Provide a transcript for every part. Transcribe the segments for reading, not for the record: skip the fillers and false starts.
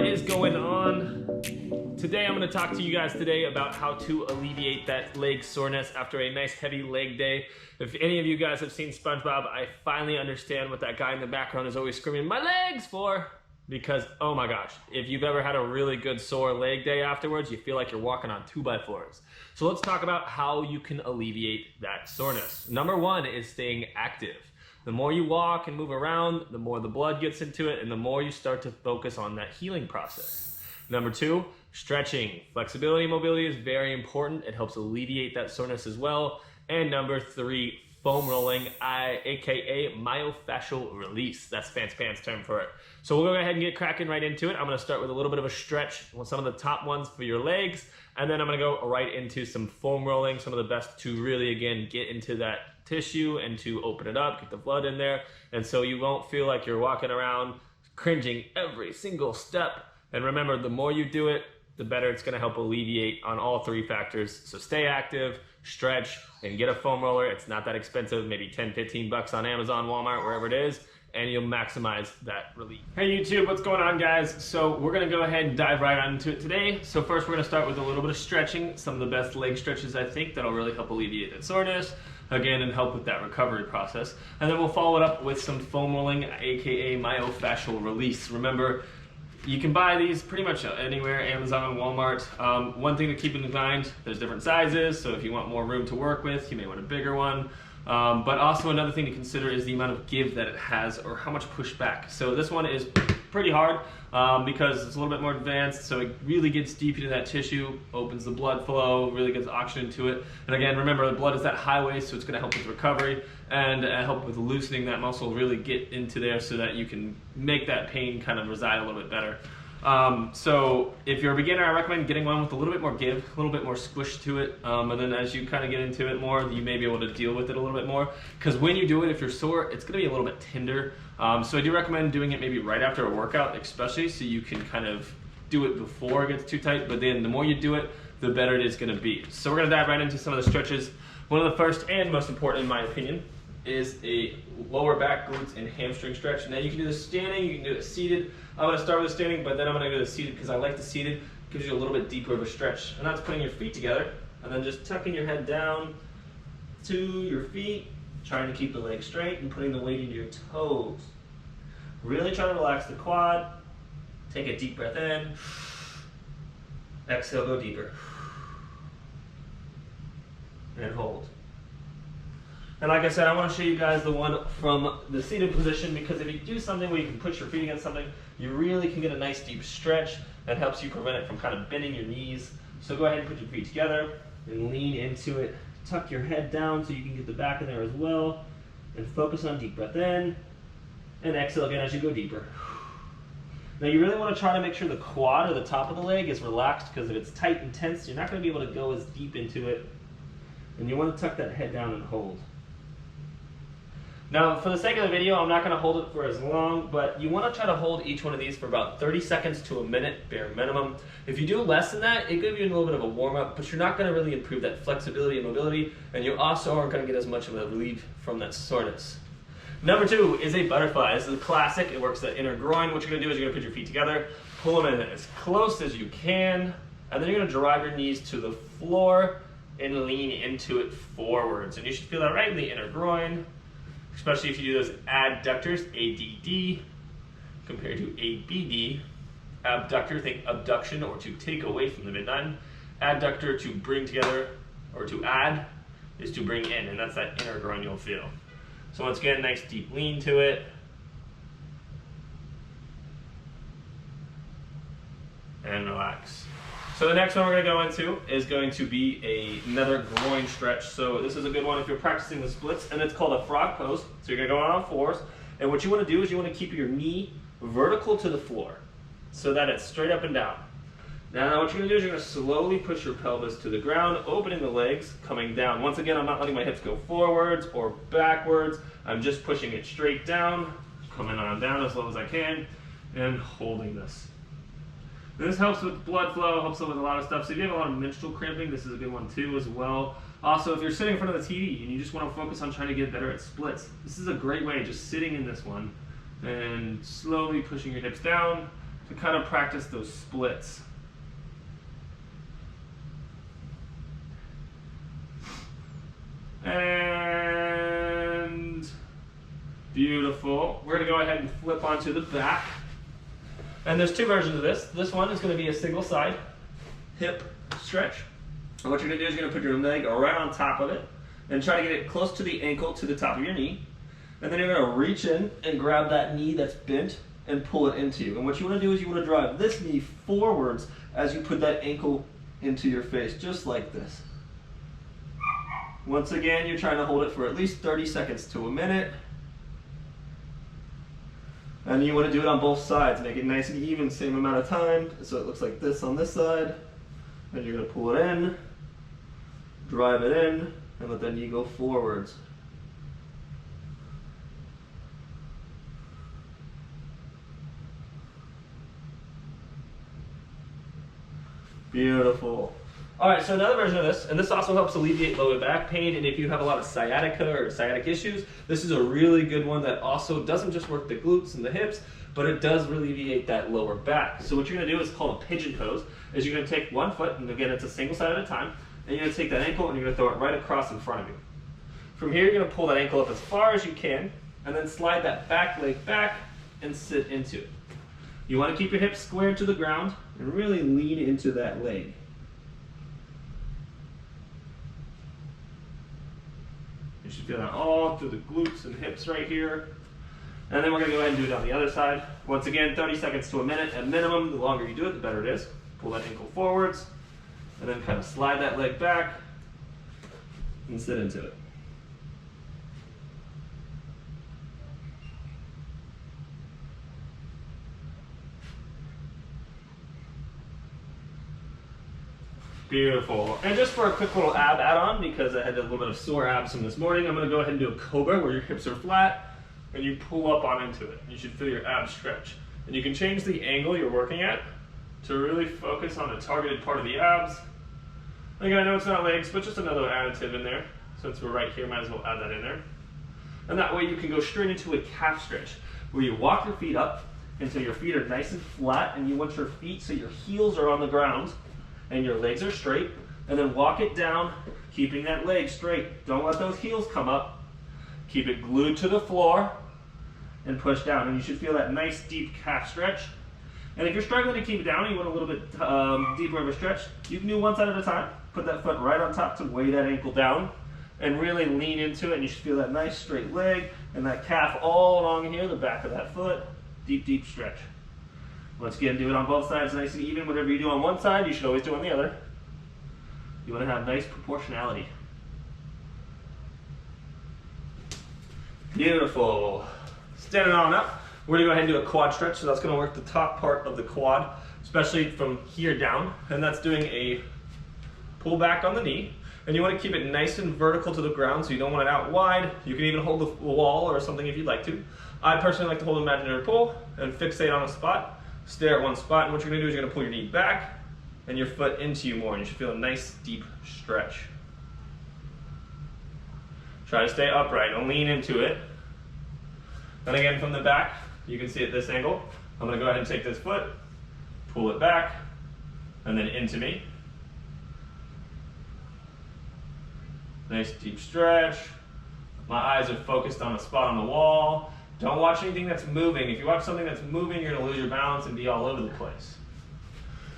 is going on? Today I'm going to talk to you guys today about how to alleviate that leg soreness after a nice heavy leg day. If any of you guys have seen SpongeBob, I finally understand what that guy in the background is always screaming, "My legs!" for. Because, oh my gosh, if you've ever had a really good sore leg day afterwards, you feel like you're walking on 2x4s. So let's talk about how you can alleviate that soreness. Number one is staying active. The more you walk and move around, the more the blood gets into it, and the more you start to focus on that healing process. Number two, stretching. Flexibility and mobility is very important. It helps alleviate that soreness as well. And number three, foam rolling, aka myofascial release. That's fancy pants term for it. So we'll go ahead and get cracking right into it. I'm gonna start with a little bit of a stretch, some of the top ones for your legs, and then I'm gonna go right into some foam rolling, some of the best to really, again, get into that tissue and to open it up, get the blood in there, and so you won't feel like you're walking around cringing every single step. And remember, the more you do it, the better it's gonna help alleviate on all three factors. So stay active, stretch, and get a foam roller. It's not that expensive, maybe 10, 15 bucks on Amazon, Walmart, wherever it is, and you'll maximize that relief. Hey YouTube, what's going on, guys? So we're gonna go ahead and dive right on into it today. So first we're gonna start with a little bit of stretching, some of the best leg stretches I think that'll really help alleviate that soreness, again, and help with that recovery process. And then we'll follow it up with some foam rolling, aka myofascial release. Remember, you can buy these pretty much anywhere, Amazon, Walmart. One thing to keep in mind, there's different sizes, so if you want more room to work with, you may want a bigger one. But also another thing to consider is the amount of give that it has or how much pushback. So this one is pretty hard because it's a little bit more advanced, so it really gets deep into that tissue, opens the blood flow, really gets oxygen to it. And again, remember, the blood is that highway, so it's gonna help with recovery and help with loosening that muscle, really get into there so that you can make that pain kind of reside a little bit better. So if you're a beginner, I recommend getting one with a little bit more give, a little bit more squish to it, and then as you kind of get into it more, you may be able to deal with it a little bit more, because when you do it, if you're sore, it's going to be a little bit tender. So I do recommend doing it maybe right after a workout, especially so you can kind of do it before it gets too tight, but then the more you do it, the better it is going to be. So we're going to dive right into some of the stretches. One of the first and most important, in my opinion, is a lower back, glutes, and hamstring stretch. Now you can do this standing, you can do it seated. I'm gonna start with the standing, but then I'm gonna go to the seated because I like the seated. It gives you a little bit deeper of a stretch. And that's putting your feet together and then just tucking your head down to your feet, trying to keep the legs straight and putting the weight into your toes. Really try to relax the quad. Take a deep breath in. Exhale, go deeper. And hold. And like I said, I want to show you guys the one from the seated position, because if you do something where you can put your feet against something, you really can get a nice deep stretch that helps you prevent it from kind of bending your knees. So go ahead and put your feet together and lean into it. Tuck your head down so you can get the back in there as well. And focus on deep breath in. And exhale again as you go deeper. Now you really want to try to make sure the quad or the top of the leg is relaxed, because if it's tight and tense, you're not going to be able to go as deep into it. And you want to tuck that head down and hold. Now, for the sake of the video, I'm not going to hold it for as long, but you want to try to hold each one of these for about 30 seconds to a minute, bare minimum. If you do less than that, it gives you a little bit of a warm-up, but you're not going to really improve that flexibility and mobility, and you also aren't going to get as much of a relief from that soreness. Number two is a butterfly. This is a classic. It works the inner groin. What you're going to do is you're going to put your feet together, pull them in as close as you can, and then you're going to drive your knees to the floor and lean into it forwards. And you should feel that right in the inner groin, especially if you do those adductors, ADD, compared to ABD. Abductor, think abduction, or to take away from the midline. Adductor, to bring together, or to add, is to bring in, and that's that inner groin you'll feel. So once again, nice deep lean to it. And relax. So the next one we're going to go into is going to be another groin stretch. So this is a good one if you're practicing the splits, and it's called a frog pose. So you're going to go out on all fours, and what you want to do is you want to keep your knee vertical to the floor so that it's straight up and down. Now what you're going to do is you're going to slowly push your pelvis to the ground, opening the legs, coming down. Once again, I'm not letting my hips go forwards or backwards. I'm just pushing it straight down, coming on down as low as I can, and holding this. This helps with blood flow, helps with a lot of stuff. So if you have a lot of menstrual cramping, this is a good one too as well. Also, if you're sitting in front of the TV and you just want to focus on trying to get better at splits, this is a great way, just sitting in this one and slowly pushing your hips down to kind of practice those splits. And beautiful. We're gonna go ahead and flip onto the back. And there's two versions of this. This one is gonna be a single side hip stretch. And what you're gonna do is you're gonna put your leg right on top of it and try to get it close to the ankle to the top of your knee. And then you're gonna reach in and grab that knee that's bent and pull it into you. And what you wanna do is you wanna drive this knee forwards as you put that ankle into your face, just like this. Once again, you're trying to hold it for at least 30 seconds to a minute. And you want to do it on both sides. Make it nice and even, same amount of time. So it looks like this on this side. And you're going to pull it in, drive it in, and let that knee go forwards. Beautiful. All right, so another version of this, and this also helps alleviate lower back pain, and if you have a lot of sciatica or sciatic issues, this is a really good one that also doesn't just work the glutes and the hips, but it does alleviate that lower back. So what you're gonna do is called a pigeon pose, is you're gonna take one foot, and again, it's a single side at a time, and you're gonna take that ankle and you're gonna throw it right across in front of you. From here, you're gonna pull that ankle up as far as you can, and then slide that back leg back and sit into it. You wanna keep your hips squared to the ground and really lean into that leg. You should feel that all through the glutes and hips right here. And then we're gonna go ahead and do it on the other side. Once again, 30 seconds to a minute at minimum. The longer you do it, the better it is. Pull that ankle forwards, and then kind of slide that leg back and sit into it. Beautiful. And just for a quick little ab add-on, because I had a little bit of sore abs from this morning, I'm going to go ahead and do a cobra where your hips are flat and you pull up on into it. You should feel your abs stretch. And you can change the angle you're working at to really focus on a targeted part of the abs. Again, I know it's not legs, but just another additive in there. Since we're right here, might as well add that in there. And that way you can go straight into a calf stretch where you walk your feet up until your feet are nice and flat, and you want your feet so your heels are on the ground and your legs are straight, and then walk it down, keeping that leg straight. Don't let those heels come up. Keep it glued to the floor and push down, and you should feel that nice deep calf stretch. And if you're struggling to keep it down, you want a little bit deeper of a stretch, you can do one side at a time. Put that foot right on top to weigh that ankle down and really lean into it, and you should feel that nice straight leg and that calf all along here, the back of that foot. Deep, deep stretch. Once again, do it on both sides nice and even. Whatever you do on one side, you should always do on the other. You want to have nice proportionality. Beautiful. Standing on up, we're going to go ahead and do a quad stretch. So that's going to work the top part of the quad, especially from here down. And that's doing a pull back on the knee. And you want to keep it nice and vertical to the ground, so you don't want it out wide. You can even hold the wall or something if you'd like to. I personally like to hold an imaginary pull and fixate on a spot. Stare at one spot, and what you're going to do is you're going to pull your knee back and your foot into you more, and you should feel a nice deep stretch. Try to stay upright, don't lean into it. Then again, from the back, you can see at this angle, I'm going to go ahead and take this foot, pull it back, and then into me. Nice deep stretch. My eyes are focused on a spot on the wall. Don't watch anything that's moving. If you watch something that's moving, you're going to lose your balance and be all over the place.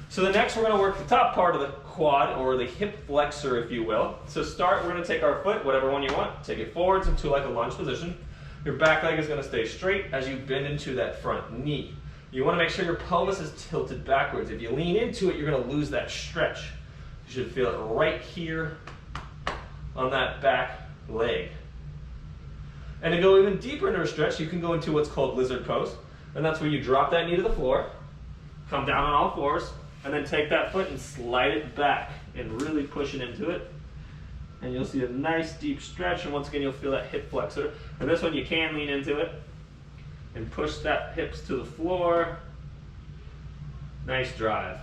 So the next, we're going to work the top part of the quad, or the hip flexor, if you will. So start, we're going to take our foot, whatever one you want, take it forwards into like a lunge position. Your back leg is going to stay straight as you bend into that front knee. You want to make sure your pelvis is tilted backwards. If you lean into it, you're going to lose that stretch. You should feel it right here on that back leg. And to go even deeper into a stretch, you can go into what's called lizard pose. And that's where you drop that knee to the floor, come down on all fours, and then take that foot and slide it back and really push it into it. And you'll see a nice deep stretch, and once again you'll feel that hip flexor. And this one you can lean into it and push that hips to the floor. Nice drive.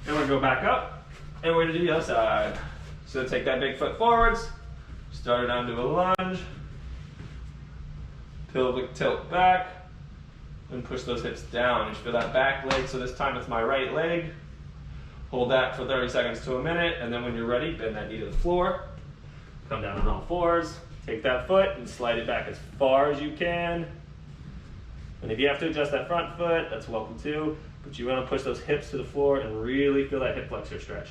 And we're going to go back up, and we're going to do the other side. So take that big foot forwards, start it onto a lunge, pelvic tilt back, and push those hips down. You should feel that back leg, so this time it's my right leg. Hold that for 30 seconds to a minute, and then when you're ready, bend that knee to the floor. Come down on all fours, take that foot and slide it back as far as you can. And if you have to adjust that front foot, that's welcome too, but you want to push those hips to the floor and really feel that hip flexor stretch.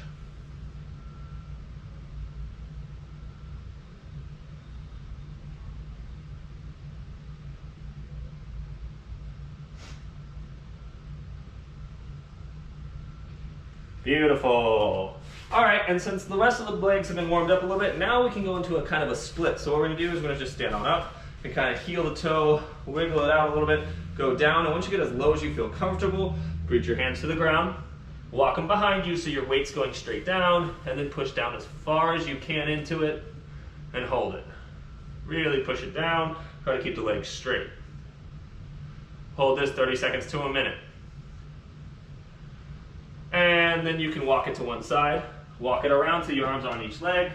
Beautiful. All right, and since the rest of the legs have been warmed up a little bit, now we can go into a kind of a split. So what we're gonna do is we're gonna just stand on up and kind of heel the toe, wiggle it out a little bit, go down, and once you get as low as you feel comfortable, reach your hands to the ground, walk them behind you so your weight's going straight down, and then push down as far as you can into it, and hold it. Really push it down, try to keep the legs straight. Hold this 30 seconds to a minute. And then you can walk it to one side, walk it around so your arms are on each leg,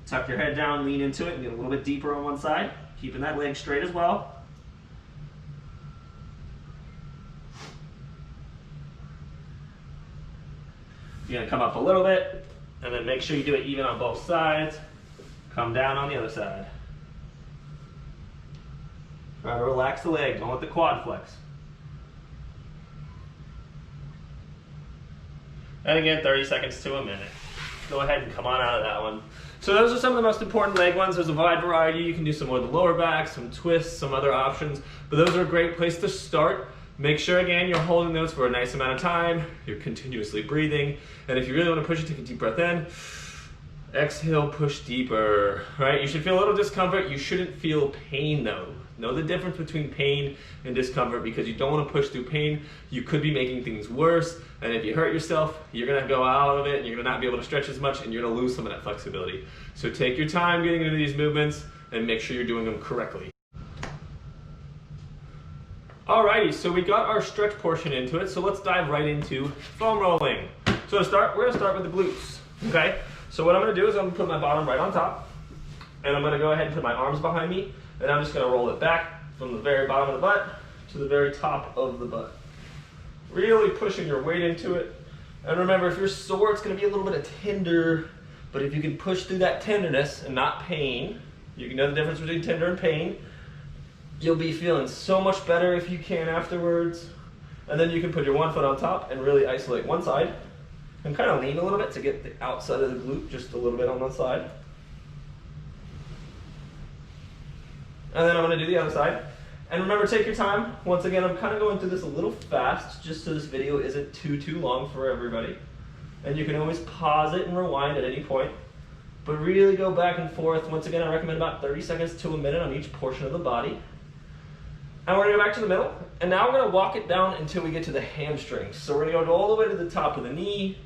tuck your head down, lean into it, and get a little bit deeper on one side, keeping that leg straight as well. You're gonna come up a little bit, and then make sure you do it even on both sides. Come down on the other side. Try to relax the leg, don't let the quad flex. And again, 30 seconds to a minute. Go ahead and come on out of that one. So those are some of the most important leg ones. There's a wide variety. You can do some more of the lower back, some twists, some other options, but those are a great place to start. Make sure, again, you're holding those for a nice amount of time. You're continuously breathing. And if you really want to push it, take a deep breath in. Exhale, push deeper, right? You should feel a little discomfort. You shouldn't feel pain though. Know the difference between pain and discomfort, because you don't want to push through pain. You could be making things worse. And if you hurt yourself, you're gonna go out of it and you're gonna not be able to stretch as much and you're gonna lose some of that flexibility. So take your time getting into these movements and make sure you're doing them correctly. Alrighty, so we got our stretch portion into it, so let's dive right into foam rolling. So to start, we're gonna start with the glutes, okay? So what I'm gonna do is I'm gonna put my bottom right on top, and I'm gonna go ahead and put my arms behind me, and I'm just gonna roll it back from the very bottom of the butt to the very top of the butt. Really pushing your weight into it. And remember, if you're sore, it's gonna be a little bit of tender, but if you can push through that tenderness and not pain, you can know the difference between tender and pain, you'll be feeling so much better if you can afterwards. And then you can put your one foot on top and really isolate one side and kind of lean a little bit to get the outside of the glute just a little bit on one side. And then I'm gonna do the other side. And remember, take your time. Once again, I'm kind of going through this a little fast just so this video isn't too long for everybody. And you can always pause it and rewind at any point. But really go back and forth. Once again, I recommend about 30 seconds to a minute on each portion of the body. And we're gonna go back to the middle. And now we're gonna walk it down until we get to the hamstrings. So we're gonna go all the way to the top of the knee,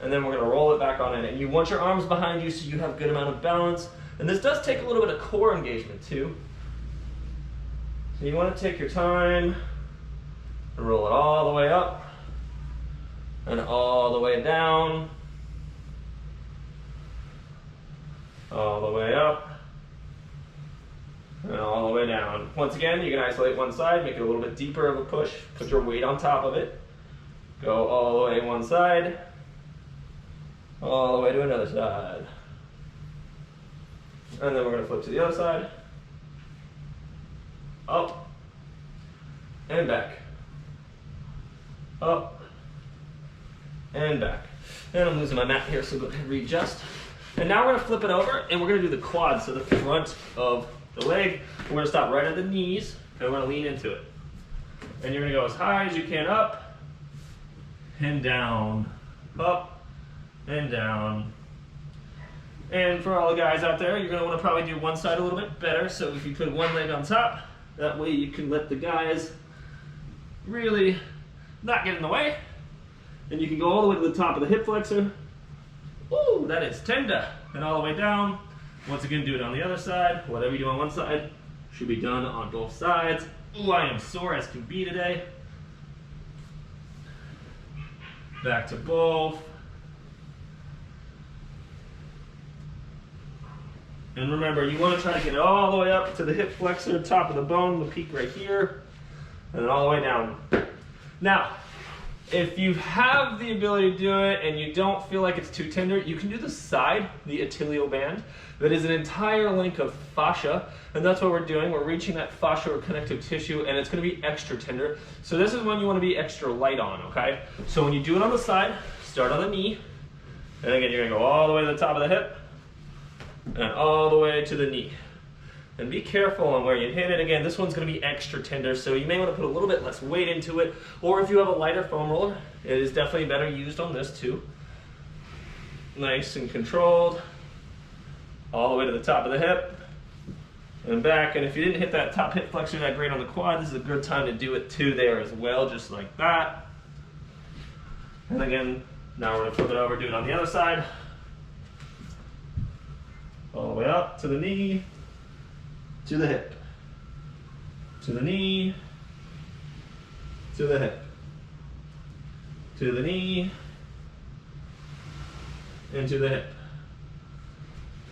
and then we're gonna roll it back on in. And you want your arms behind you so you have a good amount of balance. And this does take a little bit of core engagement too. So you want to take your time and roll it all the way up and all the way down, all the way up and all the way down. Once again, you can isolate one side, make it a little bit deeper of a push, put your weight on top of it, go all the way one side, all the way to another side. And then we're going to flip to the other side. Up and back. Up and back. And I'm losing my mat here, so go ahead and readjust. And now we're going to flip it over and we're going to do the quad, so the front of the leg. We're going to stop right at the knees and we're going to lean into it. And you're going to go as high as you can, up and down, up and down. And for all the guys out there, you're going to want to probably do one side a little bit better. So if you put one leg on top, that way you can let the guys really not get in the way. And you can go all the way to the top of the hip flexor. Ooh, that is tender. And all the way down. Once again, do it on the other side. Whatever you do on one side should be done on both sides. Ooh, I am sore as can be today. Back to both. And remember, you want to try to get it all the way up to the hip flexor, top of the bone, the peak right here, and then all the way down. Now, if you have the ability to do it and you don't feel like it's too tender, you can do the side, the atileal band. That is an entire length of fascia, and that's what we're doing. We're reaching that fascia or connective tissue, and it's going to be extra tender. So this is when you want to be extra light on, okay? So when you do it on the side, start on the knee, and again, you're going to go all the way to the top of the hip, and all the way to the knee. And be careful on where you hit it. Again, this one's going to be extra tender, so you may want to put a little bit less weight into it, or if you have a lighter foam roller, it is definitely better used on this too. Nice and controlled, all the way to the top of the hip, and back. And if you didn't hit that top hip flexor that great on the quad, this is a good time to do it too there as well, just like that. And again, now we're going to flip it over, do it on the other side. All the way up to the knee, to the hip, to the knee, to the hip, to the knee, and to the hip.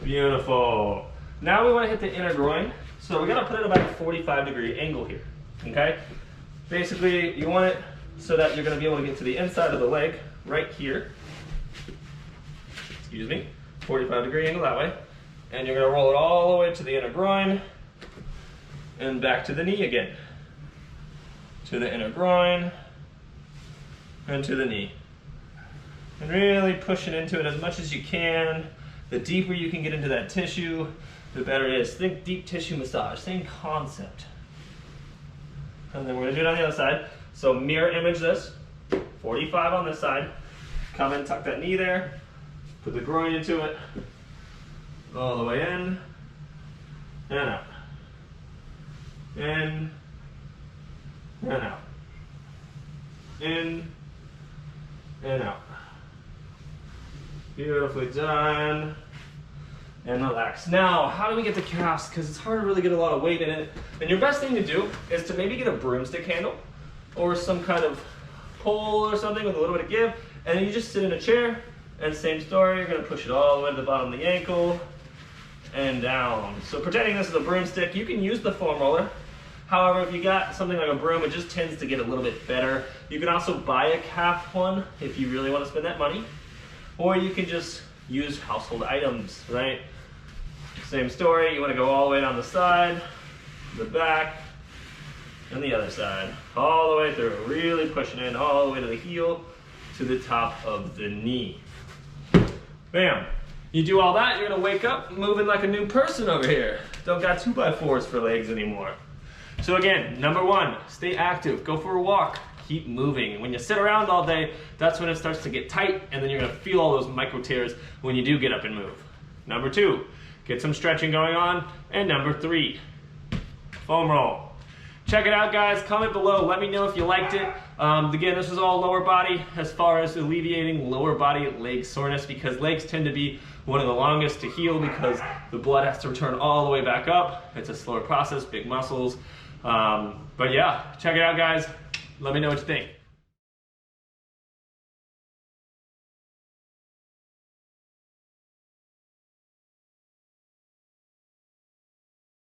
Beautiful. Now we want to hit the inner groin. So we got to put it about a 45-degree angle here, okay? Basically, you want it so that you're going to be able to get to the inside of the leg right here. Excuse me, 45-degree angle that way. And you're going to roll it all the way to the inner groin and back to the knee again. To the inner groin and to the knee. And really pushing into it as much as you can. The deeper you can get into that tissue, the better it is. Think deep tissue massage, same concept. And then we're going to do it on the other side. So mirror image this, 45 on this side. Come in, tuck that knee there, put the groin into it. All the way in and out. In and out. In and out. Beautifully done. And relax. Now, how do we get the calves? Because it's hard to really get a lot of weight in it. And your best thing to do is to maybe get a broomstick handle or some kind of pole or something with a little bit of give. And then you just sit in a chair and same story. You're going to push it all the way to the bottom of the ankle and down. So pretending this is a broomstick, you can use the foam roller. However, if you got something like a broom, it just tends to get a little bit better. You can also buy a calf one if you really want to spend that money. Or you can just use household items, right? Same story, you want to go all the way down the side, the back, and the other side. All the way through, really pushing in all the way to the heel, to the top of the knee. Bam. You do all that, you're gonna wake up moving like a new person over here. Don't got 2x4s for legs anymore. So again, number one, stay active, go for a walk, keep moving. When you sit around all day, that's when it starts to get tight, and then you're gonna feel all those micro tears when you do get up and move. Number two, get some stretching going on. And number three, foam roll. Check it out, guys. Comment below. Let me know if you liked it. Again, this is all lower body as far as alleviating lower body leg soreness, because legs tend to be one of the longest to heal because the blood has to return all the way back up. It's a slower process, big muscles. But yeah, check it out, guys. Let me know what you think.